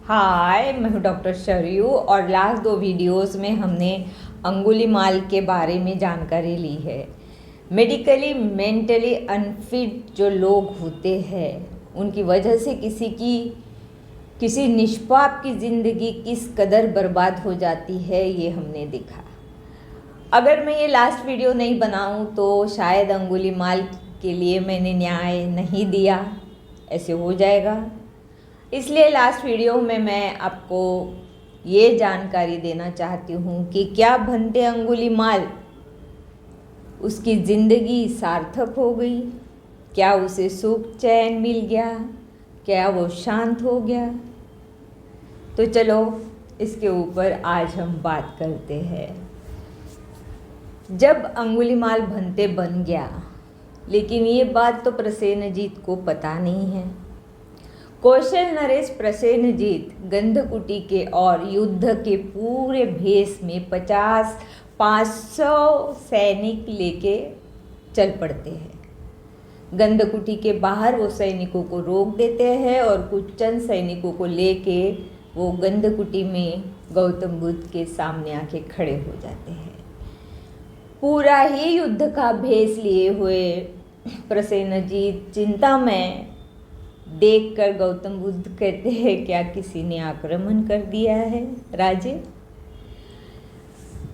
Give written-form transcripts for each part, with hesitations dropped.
हाय, मैं हूँ डॉक्टर शरयू और लास्ट 2 वीडियोस में हमने अंगुलीमाल के बारे में जानकारी ली है। मेडिकली मेंटली अनफिट जो लोग होते हैं उनकी वजह से किसी निष्पाप की ज़िंदगी किस कदर बर्बाद हो जाती है, ये हमने देखा। अगर मैं ये लास्ट वीडियो नहीं बनाऊं तो शायद अंगुलीमाल के लिए मैंने न्याय नहीं दिया, ऐसे हो जाएगा। इसलिए लास्ट वीडियो में मैं आपको ये जानकारी देना चाहती हूँ कि क्या भंते अंगुलीमाल उसकी ज़िंदगी सार्थक हो गई, क्या उसे सुख चैन मिल गया, क्या वो शांत हो गया। तो चलो इसके ऊपर आज हम बात करते हैं। जब अंगुलीमाल भंते बन गया, लेकिन ये बात तो प्रसेनजीत को पता नहीं है। कौशल नरेश प्रसेनजीत गंधकुटी के और युद्ध के पूरे भेष में 500 सैनिक लेके चल पड़ते हैं। गंधकुटी के बाहर वो सैनिकों को रोक देते हैं और कुछ चंद सैनिकों को लेके वो गंधकुटी में गौतम बुद्ध के सामने आके खड़े हो जाते हैं। पूरा ही युद्ध का भेष लिए हुए प्रसेनजीत चिंता में देखकर गौतम बुद्ध कहते हैं, क्या किसी ने आक्रमण कर दिया है राजे?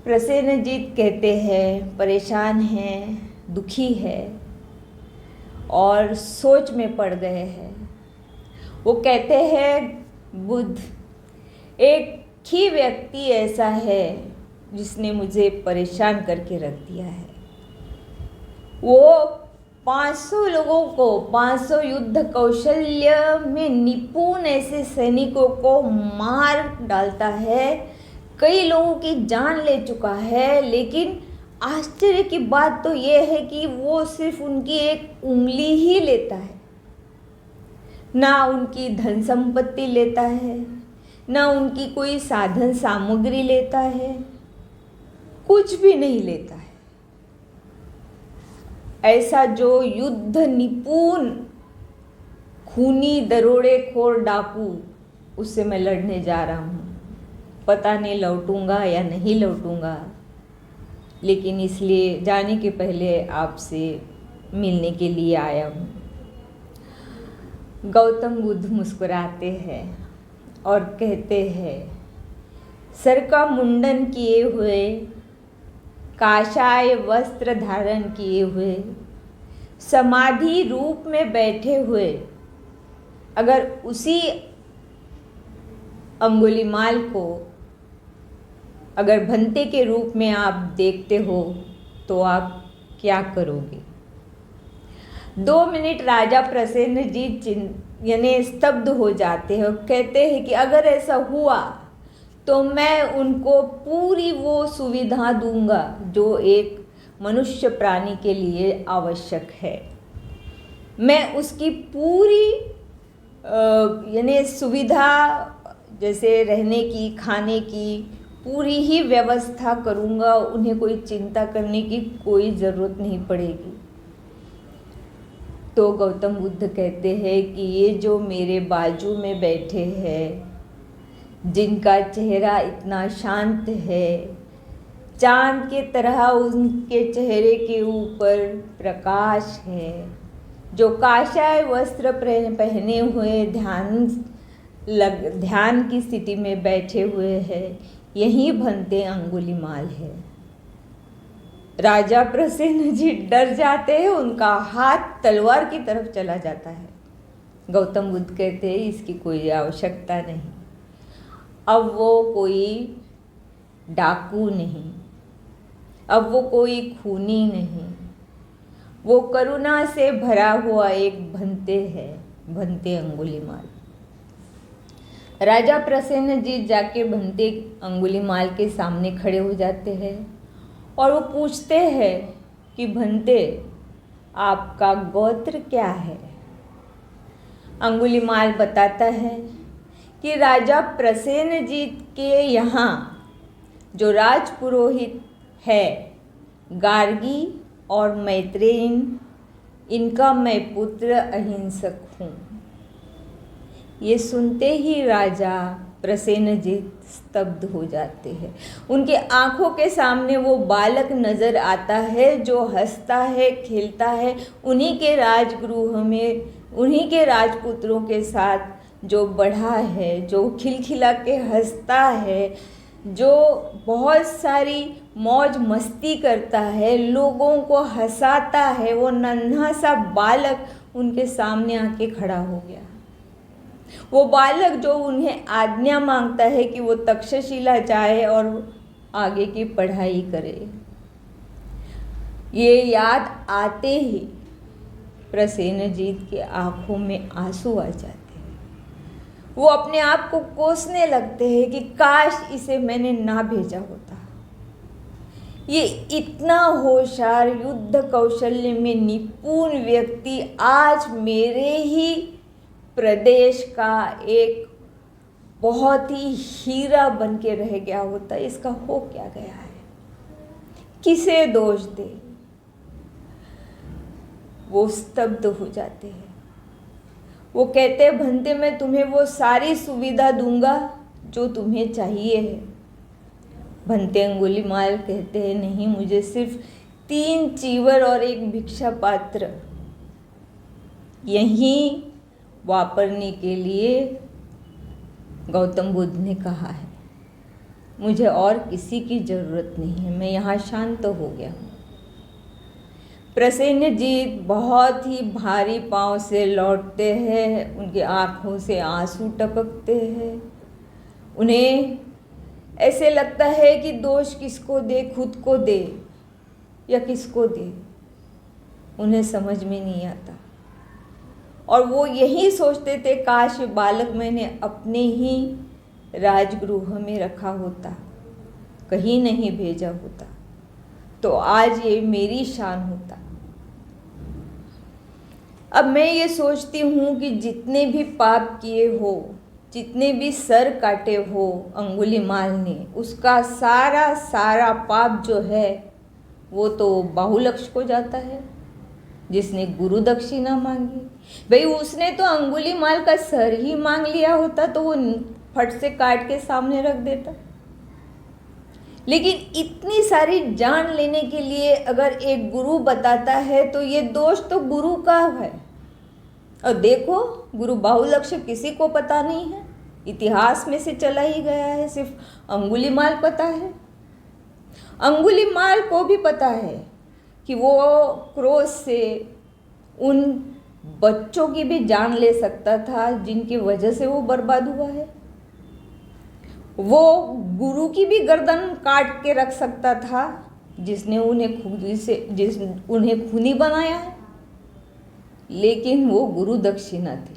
प्रसेनजीत कहते हैं परेशान हैं, दुखी है और सोच में पड़ गए हैं। वो कहते हैं बुद्ध, एक ही व्यक्ति ऐसा है जिसने मुझे परेशान करके रख दिया है। वो 500 लोगों को, 500 युद्ध कौशल्य में निपुण ऐसे सैनिकों को मार डालता है, कई लोगों की जान ले चुका है। लेकिन आश्चर्य की बात तो ये है कि वो सिर्फ उनकी एक उंगली ही लेता है, ना उनकी धन संपत्ति लेता है, ना उनकी कोई साधन सामग्री लेता है, कुछ भी नहीं लेता है। ऐसा जो युद्ध निपुण खूनी दरोड़ेखोर डाकू, उससे मैं लड़ने जा रहा हूँ। पता नहीं लौटूंगा या नहीं लौटूंगा, लेकिन इसलिए जाने के पहले आपसे मिलने के लिए आया हूँ। गौतम बुद्ध मुस्कुराते हैं और कहते हैं, सर का मुंडन किए हुए, काषाय वस्त्र धारण किए हुए, समाधि रूप में बैठे हुए अगर उसी अंगुलीमाल को अगर भंते के रूप में आप देखते हो तो आप क्या करोगे? 2 मिनट राजा प्रसेनजीत यानी स्तब्ध हो जाते हैं और कहते हैं कि अगर ऐसा हुआ तो मैं उनको पूरी वो सुविधा दूंगा जो एक मनुष्य प्राणी के लिए आवश्यक है। मैं उसकी पूरी यानी सुविधा, जैसे रहने की, खाने की पूरी ही व्यवस्था करूंगा। उन्हें कोई चिंता करने की कोई ज़रूरत नहीं पड़ेगी। तो गौतम बुद्ध कहते हैं कि ये जो मेरे बाजू में बैठे हैं, जिनका चेहरा इतना शांत है, चांद के तरह उनके चेहरे के ऊपर प्रकाश है, जो काषाय वस्त्र पहने हुए ध्यान की स्थिति में बैठे हुए हैं, यही भंते अंगुलीमाल है। राजा प्रसेनजीत डर जाते हैं, उनका हाथ तलवार की तरफ चला जाता है। गौतम बुद्ध कहते हैं इसकी कोई आवश्यकता नहीं। अब वो कोई डाकू नहीं, अब वो कोई खूनी नहीं, वो करुणा से भरा हुआ एक भंते है, भंते अंगुलीमाल। राजा प्रसेनजीत जाके भंते अंगुलीमाल के सामने खड़े हो जाते हैं और वो पूछते हैं कि भंते, आपका गोत्र क्या है? अंगुलीमाल बताता है कि राजा प्रसेनजीत के यहाँ जो राजपुरोहित है गार्गी और मैत्रेयी, इनका मैं पुत्र अहिंसक हूँ। ये सुनते ही राजा प्रसेनजीत स्तब्ध हो जाते हैं। उनके आंखों के सामने वो बालक नजर आता है जो हंसता है, खेलता है, उन्हीं के राजगृह में, उन्हीं के राजपुत्रों के साथ जो बढ़ा है, जो खिलखिला के हंसता है, जो बहुत सारी मौज मस्ती करता है, लोगों को हंसाता है, वो नन्हा सा बालक उनके सामने आके खड़ा हो गया। वो बालक जो उन्हें आज्ञा मांगता है कि वो तक्षशिला जाए और आगे की पढ़ाई करे। ये याद आते ही प्रसेनजीत की आंखों में आंसू आ जाते हैं। वो अपने आप को कोसने लगते हैं कि काश इसे मैंने ना भेजा होता। ये इतना होशियार, युद्ध कौशल्य में निपुण व्यक्ति आज मेरे ही प्रदेश का एक बहुत ही हीरा बन के रह गया होता। इसका हो क्या गया है? किसे दोष दे? वो स्तब्ध हो जाते हैं। वो कहते हैं, भंते मैं तुम्हें वो सारी सुविधा दूंगा जो तुम्हें चाहिए है। भंते अंगुलीमाल कहते हैं, नहीं, मुझे सिर्फ 3 चीवर और एक भिक्षा पात्र यहीं वापरने के लिए गौतम बुद्ध ने कहा है। मुझे और किसी की जरूरत नहीं है, मैं यहाँ शांत हो गया हूँ। प्रसेनजीत बहुत ही भारी पांव से लौटते हैं, उनकी आंखों से आंसू टपकते हैं। उन्हें ऐसे लगता है कि दोष किसको दे, खुद को दे या किसको दे, उन्हें समझ में नहीं आता। और वो यही सोचते थे, काश बालक मैंने अपने ही राजगृह में रखा होता, कहीं नहीं भेजा होता, तो आज ये मेरी शान होता। अब मैं ये सोचती हूँ कि जितने भी पाप किए हो, जितने भी सर काटे हो अंगुलीमाल ने, उसका सारा पाप जो है वो तो बाहुलक्ष को जाता है, जिसने गुरु दक्षिणा मांगी। भाई उसने तो अंगुलीमाल का सर ही मांग लिया होता तो वो फट से काट के सामने रख देता। लेकिन इतनी सारी जान लेने के लिए अगर एक गुरु बताता है तो ये दोष तो गुरु का है। और देखो, गुरु बाहुलक्ष किसी को पता नहीं है, इतिहास में से चला ही गया है, सिर्फ अंगुलीमाल पता है। अंगुलीमाल को भी पता है कि वो क्रोध से उन बच्चों की भी जान ले सकता था जिनकी वजह से वो बर्बाद हुआ है। वो गुरु की भी गर्दन काट के रख सकता था जिसने उन्हें खूनी बनाया है। लेकिन वो गुरु दक्षिणा थी,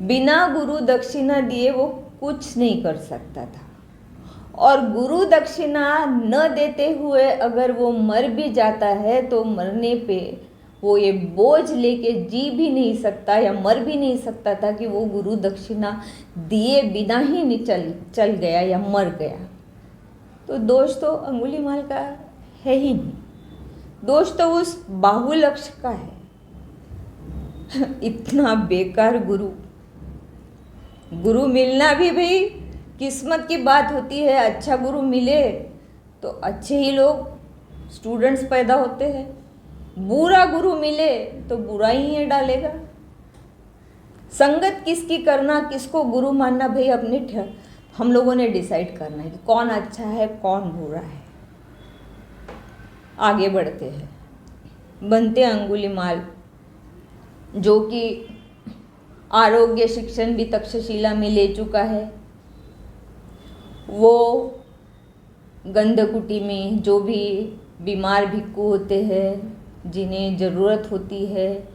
बिना गुरु दक्षिणा दिए वो कुछ नहीं कर सकता था। और गुरु दक्षिणा न देते हुए अगर वो मर भी जाता है तो मरने पे वो ये बोझ लेके जी भी नहीं सकता या मर भी नहीं सकता था कि वो गुरु दक्षिणा दिए बिना ही नहीं चल गया या मर गया। तो दोष तो अंगुलीमाल का है ही नहीं, दोष तो उस बाहुलक्ष का है। इतना बेकार गुरु मिलना भी भाई किस्मत की बात होती है। अच्छा गुरु मिले तो अच्छे ही लोग स्टूडेंट्स पैदा होते हैं, बुरा गुरु मिले तो बुरा ही है डालेगा। संगत किसकी करना, किसको गुरु मानना, भाई अपने हम लोगों ने डिसाइड करना है कि कौन अच्छा है कौन बुरा है। आगे बढ़ते हैं। बनते अंगुलीमाल जो कि आरोग्य शिक्षण भी तक्षशिला में ले चुका है, वो गंधकुटी में जो भी बीमार भिक्खु होते हैं, जिन्हें ज़रूरत होती है,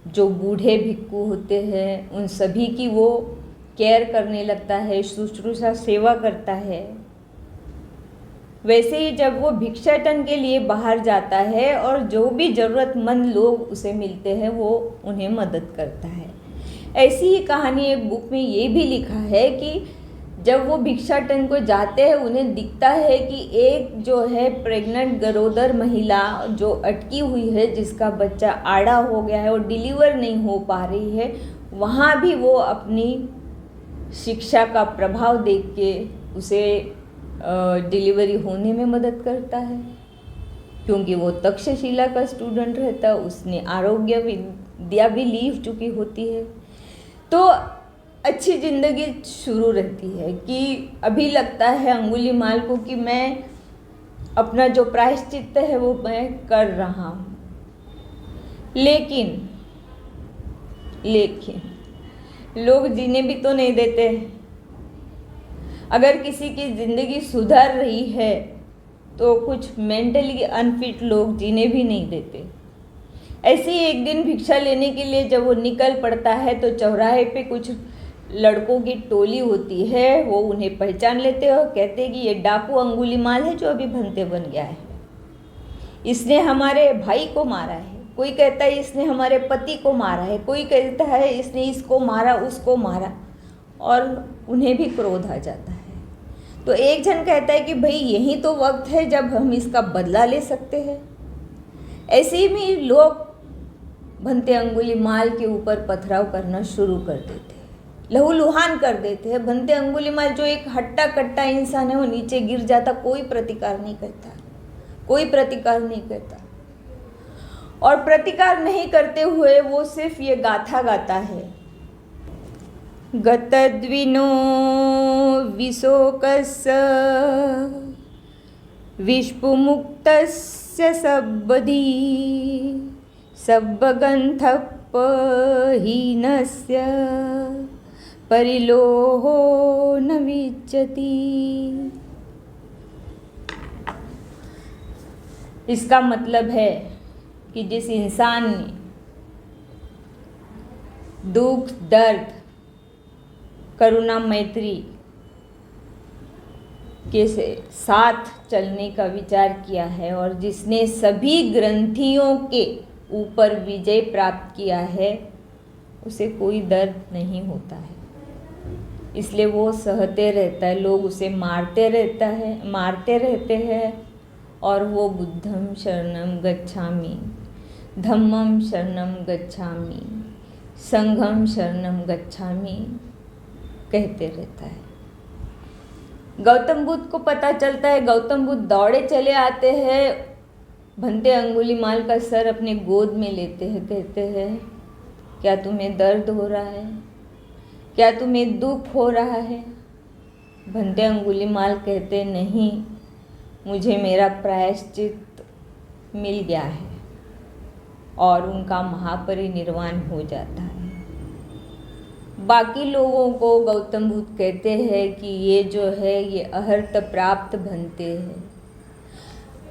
जो बूढ़े भिक्खु होते हैं, उन सभी की वो केयर करने लगता है, शुश्रूषा सेवा करता है। वैसे ही जब वो भिक्षाटन के लिए बाहर जाता है और जो भी ज़रूरतमंद लोग उसे मिलते हैं वो उन्हें मदद करता है। ऐसी ही कहानी एक बुक में ये भी लिखा है कि जब वो भिक्षाटन को जाते हैं उन्हें दिखता है कि एक जो है प्रेग्नेंट गरोदर महिला जो अटकी हुई है, जिसका बच्चा आड़ा हो गया है और डिलीवर नहीं हो पा रही है, वहाँ भी वो अपनी शिक्षा का प्रभाव देख के उसे डिलीवरी होने में मदद करता है, क्योंकि वो तक्षशिला का स्टूडेंट रहता है, उसने आरोग्य विद्या भी ली चुकी होती है। तो अच्छी ज़िंदगी शुरू रहती है कि अभी लगता है अंगुलीमाल को कि मैं अपना जो प्रायश्चित्त है वो मैं कर रहा हूँ, लेकिन लोग जीने भी तो नहीं देते। अगर किसी की ज़िंदगी सुधर रही है तो कुछ मेंटली अनफिट लोग जीने भी नहीं देते। ऐसे ही एक दिन भिक्षा लेने के लिए जब वो निकल पड़ता है तो चौराहे पे कुछ लड़कों की टोली होती है, वो उन्हें पहचान लेते हैं और कहते हैं कि ये डाकू अंगुलीमाल है जो अभी भंते बन गया है, इसने हमारे भाई को मारा है। कोई कहता है इसने हमारे पति को मारा है, कोई कहता है इसने इसको मारा उसको मारा, और उन्हें भी क्रोध आ जाता है। तो एक जन कहता है कि भाई यही तो वक्त है जब हम इसका बदला ले सकते हैं। ऐसे ही में लोग भंते अंगुलीमाल के ऊपर पथराव करना शुरू कर देते हैं, लहूलुहान कर देते हैं। भंते अंगुलीमाल जो एक हट्टा कट्टा इंसान है वो नीचे गिर जाता, कोई प्रतिकार नहीं करता। और प्रतिकार नहीं करते हुए वो सिर्फ ये गाथा गाता है, गतद्विनो विशोकस्य विष्पुमुक्तस्य सब्बधी सब्बगन्धपहीनस्य परिलोहो न विच्यति। इसका मतलब है कि जिस इंसान ने दुख दर्द करुणा मैत्री के साथ चलने का विचार किया है और जिसने सभी ग्रंथियों के ऊपर विजय प्राप्त किया है, उसे कोई दर्द नहीं होता है। इसलिए वो सहते रहता है, लोग उसे मारते रहते हैं और वो बुद्धम शरणम गच्छामि, धम्मम शरणम गच्छामि, संघम शरणम गच्छामि कहते रहता है। गौतम बुद्ध को पता चलता है, गौतम बुद्ध दौड़े चले आते हैं, भंते अंगुलीमाल का सर अपने गोद में लेते हैं, कहते हैं क्या तुम्हें दर्द हो रहा है, क्या तुम्हें दुख हो रहा है? भंते अंगुलीमाल कहते नहीं, मुझे मेरा प्रायश्चित मिल गया है, और उनका महापरिनिर्वाण हो जाता है। बाकी लोगों को गौतम बुद्ध कहते हैं कि ये जो है ये अहर्त प्राप्त भंते हैं।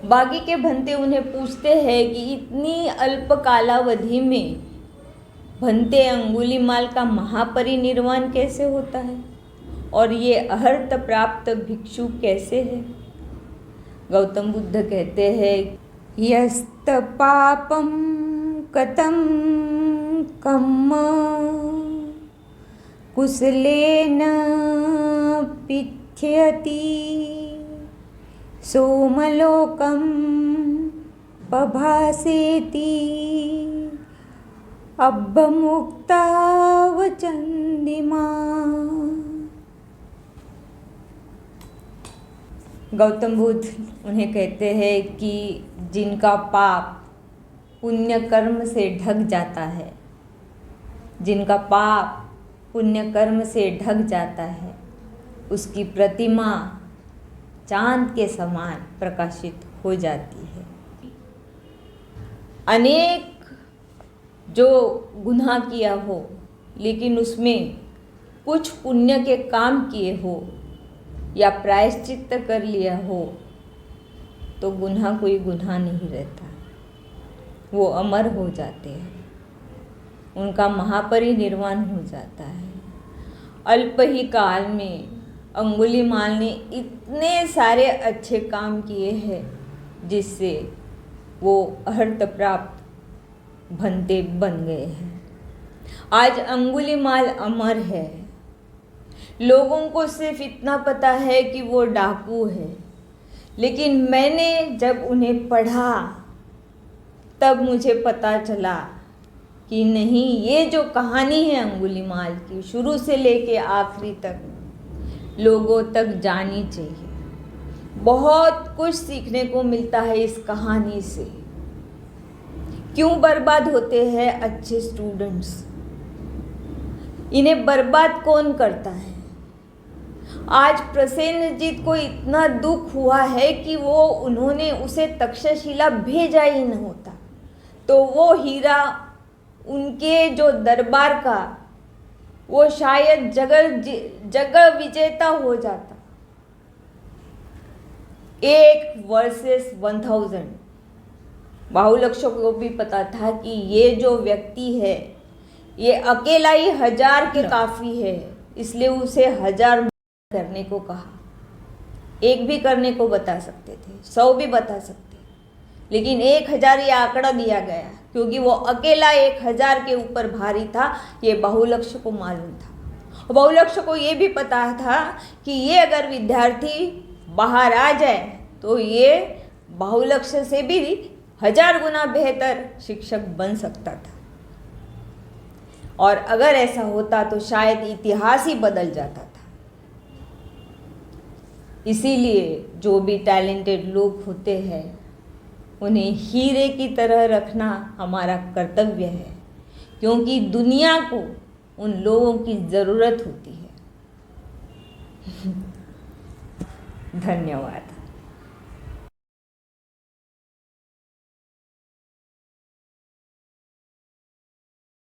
बाकी के भंते उन्हें पूछते हैं कि इतनी अल्प कालावधि में भंते अंगुलीमाल का महापरिनिर्वाण कैसे होता है और ये अहर्त प्राप्त भिक्षु कैसे है? गौतम बुद्ध कहते हैं यस्त पापम कतम कम्म कुशलेन पिथ्यति सोमलोकम पभासेति अब्बमुक्ता वचंदिमा। गौतम बुद्ध उन्हें कहते हैं कि जिनका पाप पुण्य कर्म से ढक जाता है, जिनका पाप पुण्य कर्म से ढक जाता है, उसकी प्रतिमा चांद के समान प्रकाशित हो जाती है। अनेक जो गुनाह किया हो लेकिन उसमें कुछ पुण्य के काम किए हो या प्रायश्चित्त कर लिया हो तो गुनाह कोई गुनाह नहीं रहता, वो अमर हो जाते हैं, उनका महापरिनिर्वाण हो जाता है। अल्प ही काल में अंगुलीमाल ने इतने सारे अच्छे काम किए हैं जिससे वो अहर्त प्राप्त भंते बन गए हैं। आज अंगुलीमाल अमर है। लोगों को सिर्फ इतना पता है कि वो डाकू है, लेकिन मैंने जब उन्हें पढ़ा तब मुझे पता चला कि नहीं, ये जो कहानी है अंगुलीमाल की शुरू से लेके आखिरी तक लोगों तक जानी चाहिए। बहुत कुछ सीखने को मिलता है इस कहानी से। क्यों बर्बाद होते हैं अच्छे स्टूडेंट्स? इन्हें बर्बाद कौन करता है? आज प्रसेनजीत को इतना दुख हुआ है कि उन्होंने उसे तक्षशिला भेजा ही न होता तो वो हीरा उनके जो दरबार का वो शायद जगह विजेता हो जाता। 1 वर्सेस 1000। बाहुलक्ष को भी पता था कि ये जो व्यक्ति है ये अकेला ही 1000 के काफी है, इसलिए उसे 1000 करने को कहा। 1 भी करने को बता सकते थे, 100 भी बता सकते, लेकिन 1000 ये आंकड़ा दिया गया क्योंकि वो अकेला 1000 के ऊपर भारी था। ये बाहुलक्ष को मालूम था। बाहुलक्ष को ये भी पता था कि ये अगर विद्यार्थी बाहर आ जाए तो ये बाहुलक्ष से भी 1000 गुना बेहतर शिक्षक बन सकता था, और अगर ऐसा होता तो शायद इतिहास ही बदल जाता था। इसीलिए जो भी टैलेंटेड लोग होते हैं उन्हें हीरे की तरह रखना हमारा कर्तव्य है, क्योंकि दुनिया को उन लोगों की ज़रूरत होती है। धन्यवाद।